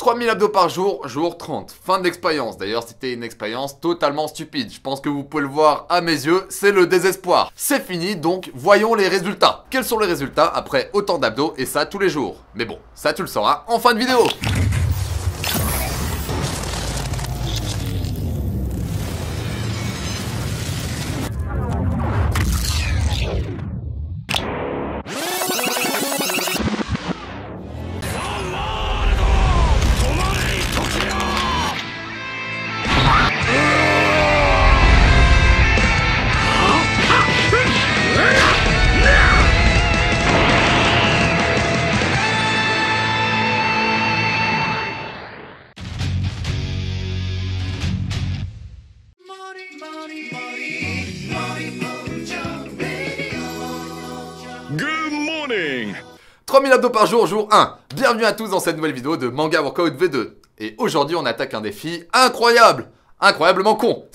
3000 abdos par jour, jour 30. Fin d'expérience. D'ailleurs, c'était une expérience totalement stupide. Je pense que vous pouvez le voir à mes yeux, c'est le désespoir. C'est fini, donc voyons les résultats. Quels sont les résultats après autant d'abdos et ça tous les jours? Mais bon, ça tu le sauras en fin de vidéo. Good morning. 3000 abdos par jour, jour 1. Bienvenue à tous dans cette nouvelle vidéo de Manga Workout V2. Et aujourd'hui, on attaque un défi incroyable, incroyablement con.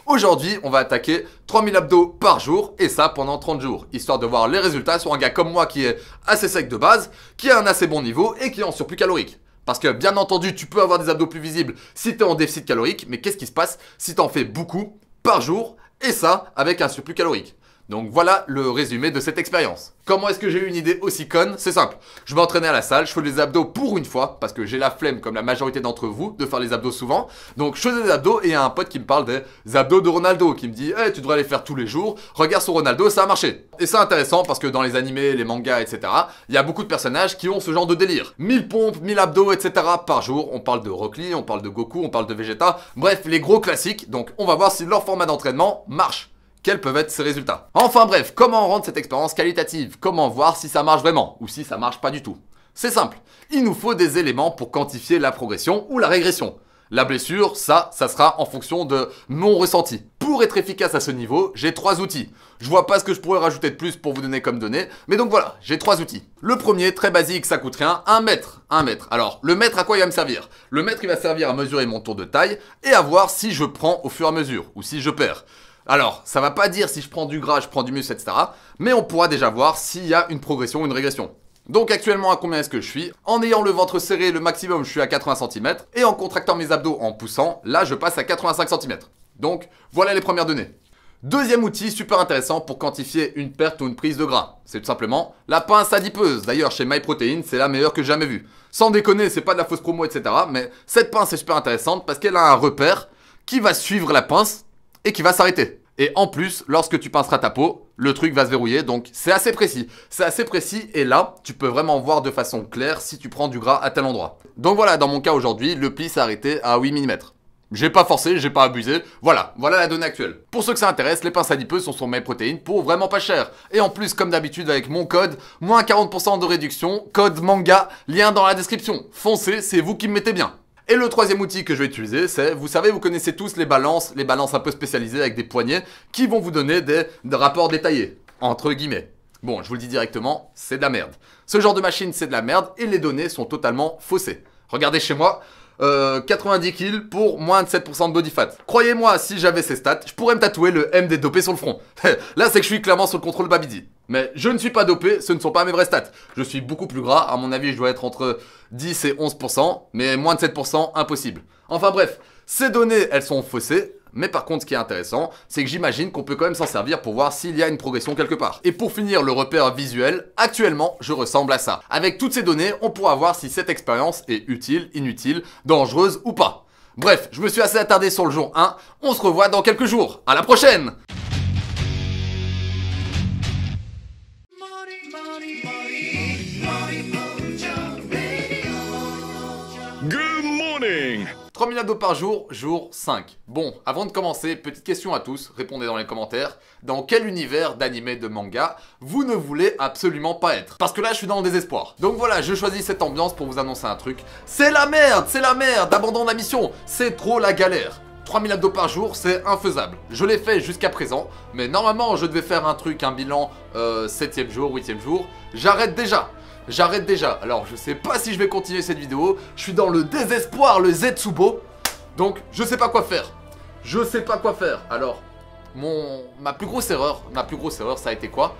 Aujourd'hui, on va attaquer 3000 abdos par jour et ça pendant 30 jours. Histoire de voir les résultats sur un gars comme moi qui est assez sec de base, qui a un assez bon niveau et qui est en surplus calorique. Parce que bien entendu, tu peux avoir des abdos plus visibles si tu es en déficit calorique, mais qu'est-ce qui se passe si tu en fais beaucoup par jour et ça avec un surplus calorique? Donc voilà le résumé de cette expérience. Comment est-ce que j'ai eu une idée aussi conne? C'est simple. Je m'entraînais à la salle, je fais des abdos pour une fois, parce que j'ai la flemme, comme la majorité d'entre vous, de faire les abdos souvent. Donc je faisais des abdos et il y a un pote qui me parle des abdos de Ronaldo, qui me dit hey, tu devrais les faire tous les jours, regarde sur Ronaldo, ça a marché. Et c'est intéressant parce que dans les animés, les mangas, etc., il y a beaucoup de personnages qui ont ce genre de délire. 1000 pompes, 1000 abdos, etc. par jour. On parle de Rock Lee, on parle de Goku, on parle de Vegeta. Bref, les gros classiques. Donc on va voir si leur format d'entraînement marche. Quels peuvent être ces résultats? Enfin bref, comment rendre cette expérience qualitative? Comment voir si ça marche vraiment ou si ça marche pas du tout? C'est simple, il nous faut des éléments pour quantifier la progression ou la régression. La blessure, ça sera en fonction de mon ressenti. Pour être efficace à ce niveau, j'ai 3 outils. Je vois pas ce que je pourrais rajouter de plus pour vous donner comme données, mais donc voilà, j'ai 3 outils. Le premier, très basique, ça coûte rien, 1 mètre. 1 mètre. Alors, le mètre, à quoi il va me servir? Le mètre, il va servir à mesurer mon tour de taille et à voir si je prends au fur et à mesure ou si je perds. Alors, ça va pas dire si je prends du gras, je prends du muscle, etc. Mais on pourra déjà voir s'il y a une progression ou une régression. Donc actuellement, à combien est-ce que je suis? En ayant le ventre serré, le maximum, je suis à 80 cm. Et en contractant mes abdos en poussant, là, je passe à 85 cm. Donc, voilà les premières données. Deuxième outil super intéressant pour quantifier une perte ou une prise de gras. C'est tout simplement la pince adipeuse. D'ailleurs, chez MyProtein, c'est la meilleure que j'ai jamais vue. Sans déconner, c'est pas de la fausse promo, etc. Mais cette pince est super intéressante parce qu'elle a un repère qui va suivre la pince et qui va s'arrêter. Et en plus, lorsque tu pinceras ta peau, le truc va se verrouiller, donc c'est assez précis. C'est assez précis et là, tu peux vraiment voir de façon claire si tu prends du gras à tel endroit. Donc voilà, dans mon cas aujourd'hui, le pli s'est arrêté à 8 mm. J'ai pas forcé, j'ai pas abusé, voilà la donnée actuelle. Pour ceux que ça intéresse, les pinces adipeuses sont sur MyProtein pour vraiment pas cher. Et en plus, comme d'habitude avec mon code, moins 40% de réduction, code manga, lien dans la description. Foncez, c'est vous qui me mettez bien. Et le troisième outil que je vais utiliser, c'est, vous savez, vous connaissez tous les balances un peu spécialisées avec des poignées qui vont vous donner des rapports détaillés, entre guillemets. Bon, je vous le dis directement, c'est de la merde. Ce genre de machine, c'est de la merde et les données sont totalement faussées. Regardez chez moi, 90 kills pour moins de 7% de body fat. Croyez-moi, si j'avais ces stats, je pourrais me tatouer le MD dopé sur le front. Là, c'est que je suis clairement sur le contrôle Babidi. Mais je ne suis pas dopé, ce ne sont pas mes vrais stats. Je suis beaucoup plus gras, à mon avis, je dois être entre 10 et 11%, mais moins de 7%, impossible. Enfin bref, ces données, elles sont faussées. Mais par contre, ce qui est intéressant, c'est que j'imagine qu'on peut quand même s'en servir pour voir s'il y a une progression quelque part. Et pour finir le repère visuel, actuellement, je ressemble à ça. Avec toutes ces données, on pourra voir si cette expérience est utile, inutile, dangereuse ou pas. Bref, je me suis assez attardé sur le jour 1, on se revoit dans quelques jours. À la prochaine! Good morning. 3000 abdos par jour, jour 5. Bon, avant de commencer, petite question à tous, répondez dans les commentaires. Dans quel univers d'anime de manga vous ne voulez absolument pas être? Parce que là, je suis dans le désespoir. Donc voilà, je choisis cette ambiance pour vous annoncer un truc. C'est la merde, abandon de la mission, c'est trop la galère. 3000 abdos par jour, c'est infaisable. Je l'ai fait jusqu'à présent, mais normalement, je devais faire un truc, un bilan 7e jour, 8e jour. J'arrête déjà. Alors je sais pas si je vais continuer cette vidéo, je suis dans le désespoir, le Zetsubo. Donc je sais pas quoi faire. Alors, ma plus grosse erreur, ça a été quoi?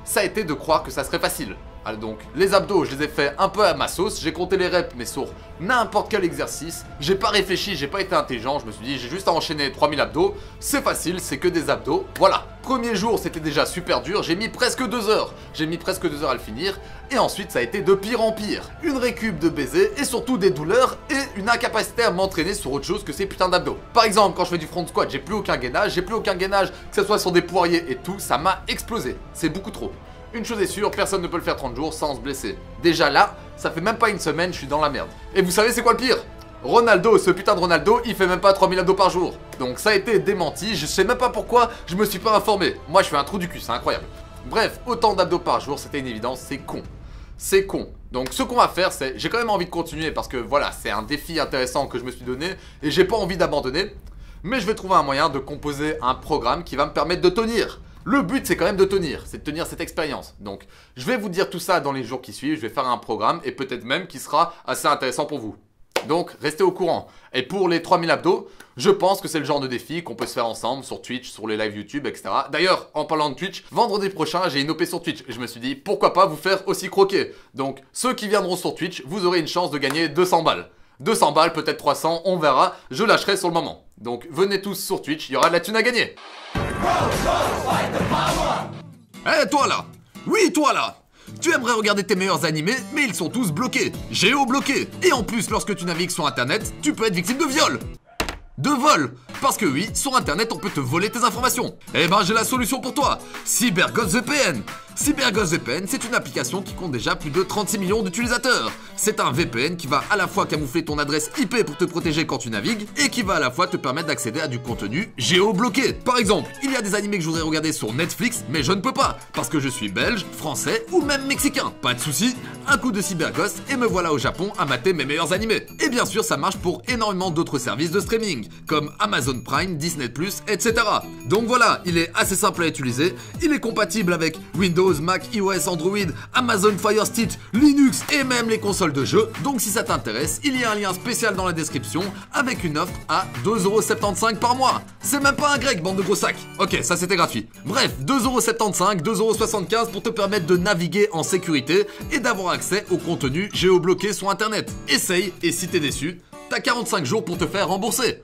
Ça a été de croire que ça serait facile. Alors donc, les abdos, je les ai fait un peu à ma sauce, j'ai compté les reps, mais sur n'importe quel exercice. J'ai pas réfléchi, j'ai pas été intelligent, je me suis dit, j'ai juste à enchaîner 3000 abdos, c'est facile, c'est que des abdos, voilà. Premier jour, c'était déjà super dur, j'ai mis presque 2 heures. J'ai mis presque 2 heures à le finir, et ensuite ça a été de pire en pire. Une récup de baiser, et surtout des douleurs, et une incapacité à m'entraîner sur autre chose que ces putains d'abdos. Par exemple, quand je fais du front squat, j'ai plus aucun gainage, que ce soit sur des poiriers et tout, ça m'a explosé. C'est beaucoup trop. Une chose est sûre, personne ne peut le faire 30 jours sans se blesser. Déjà là, ça fait même pas une semaine, je suis dans la merde. Et vous savez c'est quoi le pire ? Ronaldo, ce putain de Ronaldo, il fait même pas 3000 abdos par jour. Donc ça a été démenti, je sais même pas pourquoi je me suis pas informé. Moi je fais un trou du cul, c'est incroyable. Bref, autant d'abdos par jour, c'était une évidence, c'est con. C'est con. Donc ce qu'on va faire, c'est... J'ai quand même envie de continuer parce que voilà, c'est un défi intéressant que je me suis donné et j'ai pas envie d'abandonner. Mais je vais trouver un moyen de composer un programme qui va me permettre de tenir. Le but c'est quand même de tenir, c'est de tenir cette expérience. Donc je vais vous dire tout ça dans les jours qui suivent, je vais faire un programme et peut-être même qui sera assez intéressant pour vous. Donc restez au courant. Et pour les 3000 abdos, je pense que c'est le genre de défi qu'on peut se faire ensemble sur Twitch, sur les lives YouTube, etc. D'ailleurs, en parlant de Twitch, vendredi prochain j'ai une OP sur Twitch et je me suis dit pourquoi pas vous faire aussi croquer. Donc ceux qui viendront sur Twitch, vous aurez une chance de gagner 200 balles. 200 balles, peut-être 300, on verra, je lâcherai sur le moment. Donc venez tous sur Twitch, il y aura de la thune à gagner. Eh toi là! Oui toi là! Tu aimerais regarder tes meilleurs animés, mais ils sont tous bloqués, géobloqués. Et en plus, lorsque tu navigues sur internet, tu peux être victime de viol. De vol! Parce que oui, sur internet on peut te voler tes informations. Eh ben j'ai la solution pour toi, CyberGhost VPN. CyberGhost VPN, c'est une application qui compte déjà plus de 36 millions d'utilisateurs. C'est un VPN qui va à la fois camoufler ton adresse IP pour te protéger quand tu navigues et qui va à la fois te permettre d'accéder à du contenu géobloqué. Par exemple, il y a des animés que je voudrais regarder sur Netflix, mais je ne peux pas parce que je suis belge, français ou même mexicain. Pas de souci, un coup de CyberGhost et me voilà au Japon à mater mes meilleurs animés. Et bien sûr, ça marche pour énormément d'autres services de streaming, comme Amazon Prime, Disney+, etc. Donc voilà, il est assez simple à utiliser, il est compatible avec Windows, Mac, iOS, Android, Amazon Fire Stick, Linux et même les consoles de jeux. Donc si ça t'intéresse, il y a un lien spécial dans la description avec une offre à 2,75€ par mois. C'est même pas un grec, bande de gros sacs. Ok, ça c'était gratuit. Bref, 2,75€, 2,75€ pour te permettre de naviguer en sécurité et d'avoir accès au contenu géobloqué sur internet. Essaye et si t'es déçu, t'as 45 jours pour te faire rembourser.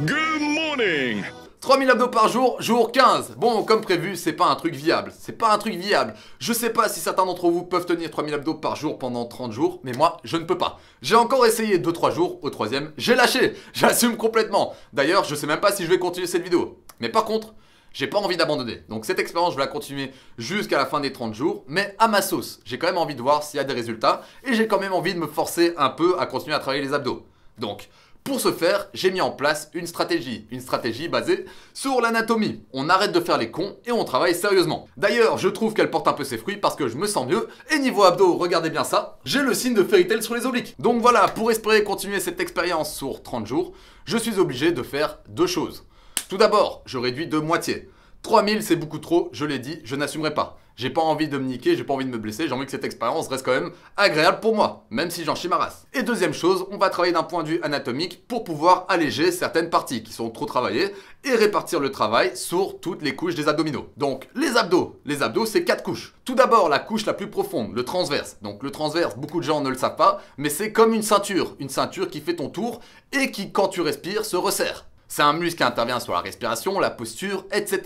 Good morning. 3000 abdos par jour, jour 15. Bon, comme prévu, c'est pas un truc viable. C'est pas un truc viable. Je sais pas si certains d'entre vous peuvent tenir 3000 abdos par jour pendant 30 jours, mais moi, je ne peux pas. J'ai encore essayé 2-3 jours, au troisième, j'ai lâché. J'assume complètement. D'ailleurs, je sais même pas si je vais continuer cette vidéo. Mais par contre, j'ai pas envie d'abandonner. Donc cette expérience, je vais la continuer jusqu'à la fin des 30 jours, mais à ma sauce. J'ai quand même envie de voir s'il y a des résultats, et j'ai quand même envie de me forcer un peu à continuer à travailler les abdos. Donc, pour ce faire, j'ai mis en place une stratégie basée sur l'anatomie. On arrête de faire les cons et on travaille sérieusement. D'ailleurs, je trouve qu'elle porte un peu ses fruits parce que je me sens mieux. Et niveau abdos, regardez bien ça, j'ai le signe de Fairy Tail sur les obliques. Donc voilà, pour espérer continuer cette expérience sur 30 jours, je suis obligé de faire deux choses. Tout d'abord, je réduis de moitié. 3000 c'est beaucoup trop, je l'ai dit, je n'assumerai pas. J'ai pas envie de me niquer, j'ai pas envie de me blesser, j'ai envie que cette expérience reste quand même agréable pour moi, même si j'en chie ma race. Et deuxième chose, on va travailler d'un point de vue anatomique pour pouvoir alléger certaines parties qui sont trop travaillées et répartir le travail sur toutes les couches des abdominaux. Donc les abdos c'est 4 couches. Tout d'abord la couche la plus profonde, le transverse. Donc le transverse, beaucoup de gens ne le savent pas, mais c'est comme une ceinture qui fait ton tour et qui quand tu respires se resserre. C'est un muscle qui intervient sur la respiration, la posture, etc.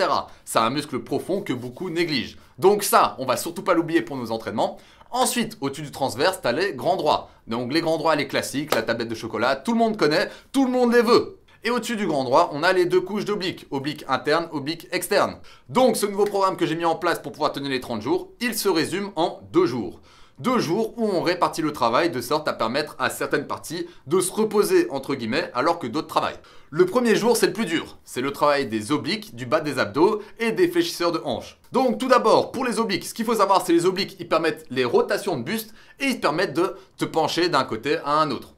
C'est un muscle profond que beaucoup négligent. Donc ça, on va surtout pas l'oublier pour nos entraînements. Ensuite, au-dessus du transverse, t'as les grands droits. Donc les grands droits, les classiques, la tablette de chocolat, tout le monde connaît, tout le monde les veut. Et au-dessus du grand droit, on a les deux couches d'obliques, oblique interne, oblique externe. Donc ce nouveau programme que j'ai mis en place pour pouvoir tenir les 30 jours, il se résume en 2 jours. 2 jours où on répartit le travail de sorte à permettre à certaines parties de se reposer entre guillemets alors que d'autres travaillent. Le premier jour c'est le plus dur, c'est le travail des obliques, du bas des abdos et des fléchisseurs de hanches. Donc tout d'abord pour les obliques, ce qu'il faut savoir c'est les obliques ils permettent les rotations de buste et ils te permettent de te pencher d'un côté à un autre.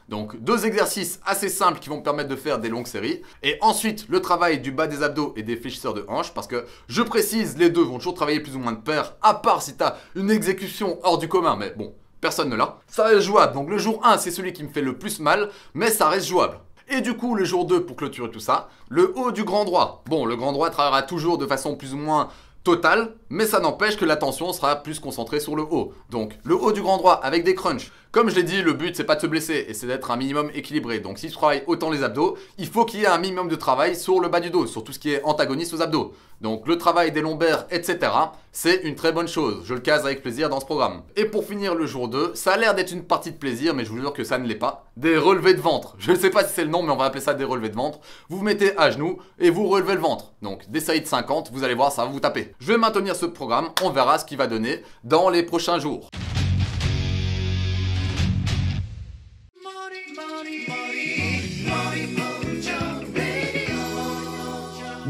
Donc 2 exercices assez simples qui vont me permettre de faire des longues séries. Et ensuite le travail du bas des abdos et des fléchisseurs de hanches. Parce que je précise, les deux vont toujours travailler plus ou moins de pair. À part si tu as une exécution hors du commun. Mais bon, personne ne l'a. Ça reste jouable. Donc le jour 1 c'est celui qui me fait le plus mal. Mais ça reste jouable. Et du coup, le jour 2, pour clôturer tout ça, le haut du grand droit. Bon, le grand droit travaillera toujours de façon plus ou moins totale, mais ça n'empêche que l'attention sera plus concentrée sur le haut. Donc, le haut du grand droit avec des crunchs. Comme je l'ai dit, le but c'est pas de se blesser et c'est d'être un minimum équilibré. Donc si tu travailles autant les abdos, il faut qu'il y ait un minimum de travail sur le bas du dos, sur tout ce qui est antagoniste aux abdos. Donc le travail des lombaires, etc. c'est une très bonne chose. Je le case avec plaisir dans ce programme. Et pour finir le jour 2, ça a l'air d'être une partie de plaisir, mais je vous jure que ça ne l'est pas. Des relevés de ventre. Je ne sais pas si c'est le nom, mais on va appeler ça des relevés de ventre. Vous vous mettez à genoux et vous relevez le ventre. Donc des séries de 50, vous allez voir, ça va vous taper. Je vais maintenir ce programme, on verra ce qu'il va donner dans les prochains jours.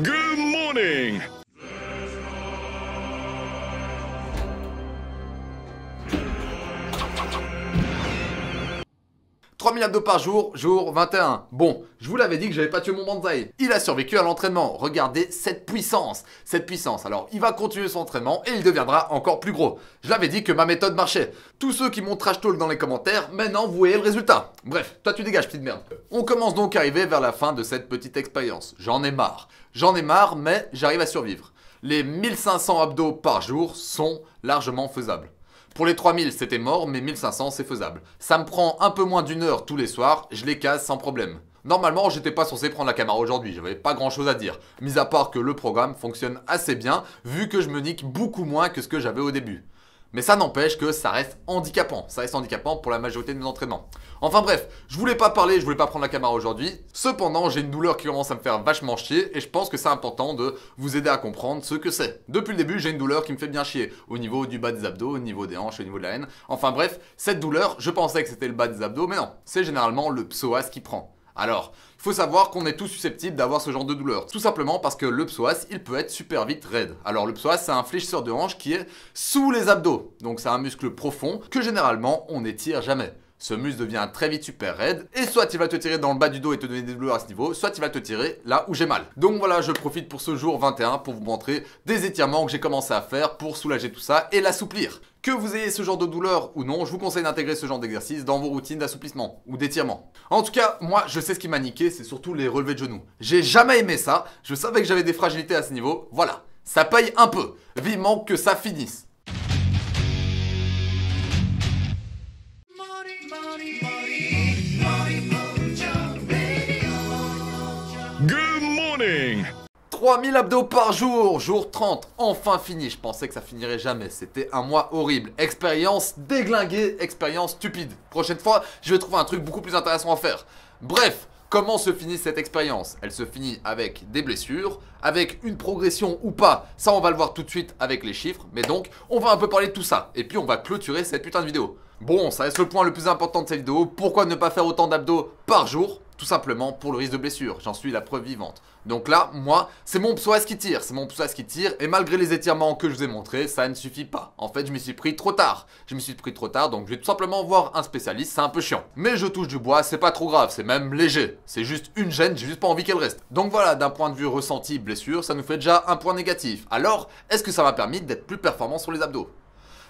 Good morning. 3000 abdos par jour, jour 21. Bon, je vous l'avais dit que j'avais pas tué mon Banzai. Il a survécu à l'entraînement. Regardez cette puissance. Cette puissance. Alors, il va continuer son entraînement et il deviendra encore plus gros. Je l'avais dit que ma méthode marchait. Tous ceux qui m'ont trash talk dans les commentaires, maintenant vous voyez le résultat. Bref, toi tu dégages, petite merde. On commence donc à arriver vers la fin de cette petite expérience. J'en ai marre. J'en ai marre, mais j'arrive à survivre. Les 1500 abdos par jour sont largement faisables. Pour les 3000 c'était mort, mais 1500 c'est faisable. Ça me prend un peu moins d'une heure tous les soirs, je les case sans problème. Normalement j'étais pas censé prendre la caméra aujourd'hui, j'avais pas grand chose à dire. Mis à part que le programme fonctionne assez bien, vu que je me nique beaucoup moins que ce que j'avais au début. Mais ça n'empêche que ça reste handicapant. Ça reste handicapant pour la majorité de mes entraînements. Enfin bref, je voulais pas parler, je voulais pas prendre la caméra aujourd'hui. Cependant, j'ai une douleur qui commence à me faire vachement chier et je pense que c'est important de vous aider à comprendre ce que c'est. Depuis le début, j'ai une douleur qui me fait bien chier. Au niveau du bas des abdos, au niveau des hanches, au niveau de la haine. Enfin bref, cette douleur, je pensais que c'était le bas des abdos, mais non. C'est généralement le psoas qui prend. Alors, il faut savoir qu'on est tous susceptibles d'avoir ce genre de douleur. Tout simplement parce que le psoas, il peut être super vite raide. Alors le psoas, c'est un fléchisseur de hanche qui est sous les abdos. Donc c'est un muscle profond que généralement on n'étire jamais. Ce muscle devient très vite super raide et soit il va te tirer dans le bas du dos et te donner des douleurs à ce niveau, soit il va te tirer là où j'ai mal. Donc voilà, je profite pour ce jour 21 pour vous montrer des étirements que j'ai commencé à faire pour soulager tout ça et l'assouplir. Que vous ayez ce genre de douleur ou non, je vous conseille d'intégrer ce genre d'exercice dans vos routines d'assouplissement ou d'étirement. En tout cas, moi je sais ce qui m'a niqué, c'est surtout les relevés de genoux. J'ai jamais aimé ça, je savais que j'avais des fragilités à ce niveau, voilà. Ça paye un peu, vivement que ça finisse. Good morning. 3000 abdos par jour, jour 30, enfin fini. Je pensais que ça finirait jamais, c'était un mois horrible. Expérience déglinguée, expérience stupide. Prochaine fois, je vais trouver un truc beaucoup plus intéressant à faire. Bref, comment se finit cette expérience? Elle se finit avec des blessures, avec une progression ou pas, ça on va le voir tout de suite avec les chiffres. Mais donc, on va un peu parler de tout ça, et puis on va clôturer cette putain de vidéo. Bon, ça reste le point le plus important de cette vidéo, pourquoi ne pas faire autant d'abdos par jour? Tout simplement pour le risque de blessure, j'en suis la preuve vivante. Donc là, moi, c'est mon psoas qui tire, et malgré les étirements que je vous ai montrés, ça ne suffit pas. En fait, je m'y suis pris trop tard. Donc je vais tout simplement voir un spécialiste, c'est un peu chiant. Mais je touche du bois, c'est pas trop grave, c'est même léger. C'est juste une gêne, j'ai juste pas envie qu'elle reste. Donc voilà, d'un point de vue ressenti, blessure, ça nous fait déjà un point négatif. Alors, est-ce que ça m'a permis d'être plus performant sur les abdos?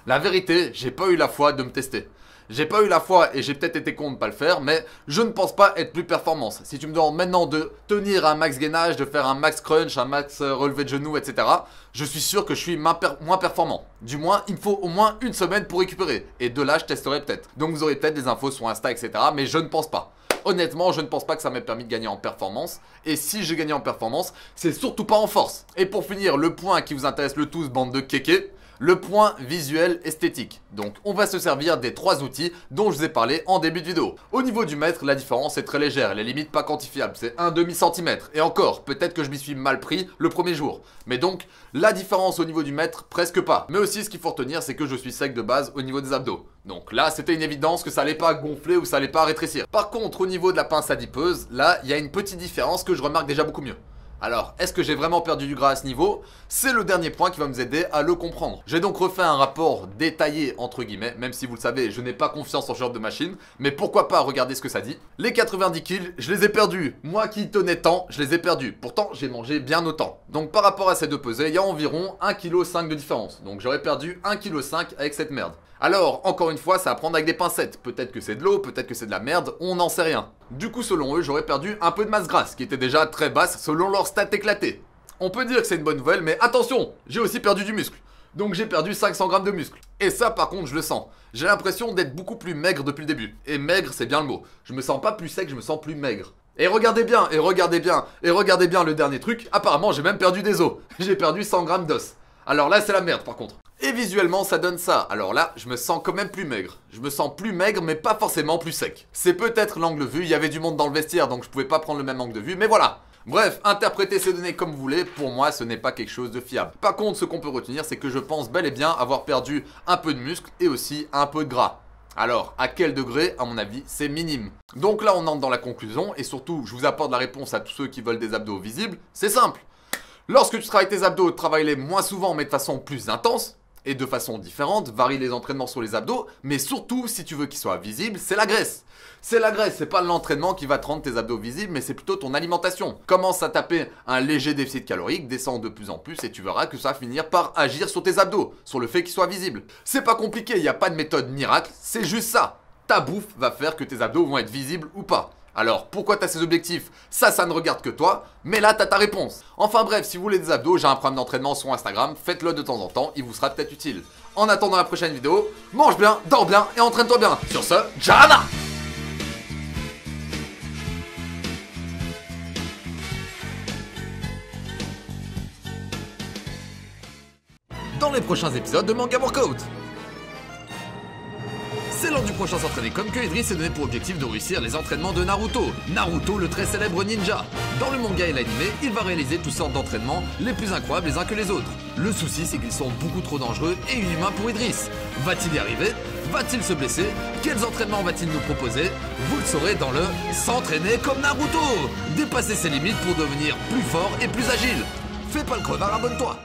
La vérité, j'ai pas eu la foi de me tester. J'ai pas eu la foi et j'ai peut-être été con de pas le faire, mais je ne pense pas être plus performant. Si tu me demandes maintenant de tenir un max gainage, de faire un max crunch, un max relevé de genoux, etc., je suis sûr que je suis moins performant. Du moins, il me faut au moins une semaine pour récupérer. Et de là, je testerai peut-être. Donc vous aurez peut-être des infos sur Insta, etc., mais je ne pense pas. Honnêtement, je ne pense pas que ça m'ait permis de gagner en performance. Et si j'ai gagné en performance, c'est surtout pas en force. Et pour finir, le point qui vous intéresse le tous, bande de kékés, le point visuel esthétique. Donc on va se servir des 3 outils dont je vous ai parlé en début de vidéo. Au niveau du mètre, la différence est très légère, elle est limite pas quantifiable, c'est un demi-centimètre. Et encore, peut-être que je m'y suis mal pris le premier jour. Mais donc, la différence au niveau du mètre, presque pas. Mais aussi ce qu'il faut retenir, c'est que je suis sec de base au niveau des abdos. Donc là, c'était une évidence que ça allait pas gonfler ou ça allait pas rétrécir. Par contre, au niveau de la pince adipeuse, là, il y a une petite différence que je remarque déjà beaucoup mieux. Alors, est-ce que j'ai vraiment perdu du gras à ce niveau? C'est le dernier point qui va nous aider à le comprendre. J'ai donc refait un rapport détaillé, entre guillemets, même si vous le savez, je n'ai pas confiance en ce genre de machine, mais pourquoi pas regarder ce que ça dit. Les 90 kills, je les ai perdus. Moi qui tenais tant, je les ai perdus. Pourtant, j'ai mangé bien autant. Donc par rapport à ces deux pesées, il y a environ 1,5 kg de différence. Donc j'aurais perdu 1,5 kg avec cette merde. Alors, encore une fois, ça à prendre avec des pincettes. Peut-être que c'est de l'eau, peut-être que c'est de la merde, on n'en sait rien. Du coup, selon eux, j'aurais perdu un peu de masse grasse, qui était déjà très basse selon leur stats éclatées. On peut dire que c'est une bonne nouvelle, mais attention, j'ai aussi perdu du muscle. Donc j'ai perdu 500 grammes de muscle. Et ça, par contre, je le sens. J'ai l'impression d'être beaucoup plus maigre depuis le début. Et maigre, c'est bien le mot. Je me sens pas plus sec, je me sens plus maigre. Et regardez bien, et regardez bien, et regardez bien le dernier truc. Apparemment, j'ai même perdu des os. J'ai perdu 100 grammes d'os. Alors là, c'est la merde, par contre. Et visuellement, ça donne ça. Alors là, je me sens quand même plus maigre. Je me sens plus maigre, mais pas forcément plus sec. C'est peut-être l'angle vue. Il y avait du monde dans le vestiaire, donc je pouvais pas prendre le même angle de vue. Mais voilà. Bref, interprétez ces données comme vous voulez, pour moi ce n'est pas quelque chose de fiable. Par contre, ce qu'on peut retenir, c'est que je pense bel et bien avoir perdu un peu de muscle et aussi un peu de gras. Alors, à quel degré? À mon avis, c'est minime. Donc là, on entre dans la conclusion, et surtout, je vous apporte la réponse à tous ceux qui veulent des abdos visibles. C'est simple. Lorsque tu travailles tes abdos, travaille-les moins souvent, mais de façon plus intense, et de façon différente, varie les entraînements sur les abdos, mais surtout, si tu veux qu'ils soient visibles, c'est la graisse. C'est la graisse, c'est pas l'entraînement qui va te rendre tes abdos visibles, mais c'est plutôt ton alimentation. Commence à taper un léger déficit calorique, descends de plus en plus et tu verras que ça va finir par agir sur tes abdos, sur le fait qu'ils soient visibles. C'est pas compliqué, il n'y a pas de méthode miracle, c'est juste ça. Ta bouffe va faire que tes abdos vont être visibles ou pas. Alors, pourquoi t'as ces objectifs? Ça ne regarde que toi, mais là t'as ta réponse. Enfin bref, si vous voulez des abdos, j'ai un programme d'entraînement sur Instagram, faites-le de temps en temps, il vous sera peut-être utile. En attendant la prochaine vidéo, mange bien, dors bien et entraîne-toi bien. Sur ce, Jana! Dans les prochains épisodes de Manga Workout. C'est lors du prochain s'entraîner comme que Idris s'est donné pour objectif de réussir les entraînements de Naruto. Naruto, le très célèbre ninja. Dans le manga et l'anime, il va réaliser toutes sortes d'entraînements les plus incroyables les uns que les autres. Le souci, c'est qu'ils sont beaucoup trop dangereux et inhumains pour Idris. Va-t-il y arriver? Va-t-il se blesser? Quels entraînements va-t-il nous proposer? Vous le saurez dans le S'entraîner comme Naruto. Dépasser ses limites pour devenir plus fort et plus agile. Fais pas le crevard, abonne-toi.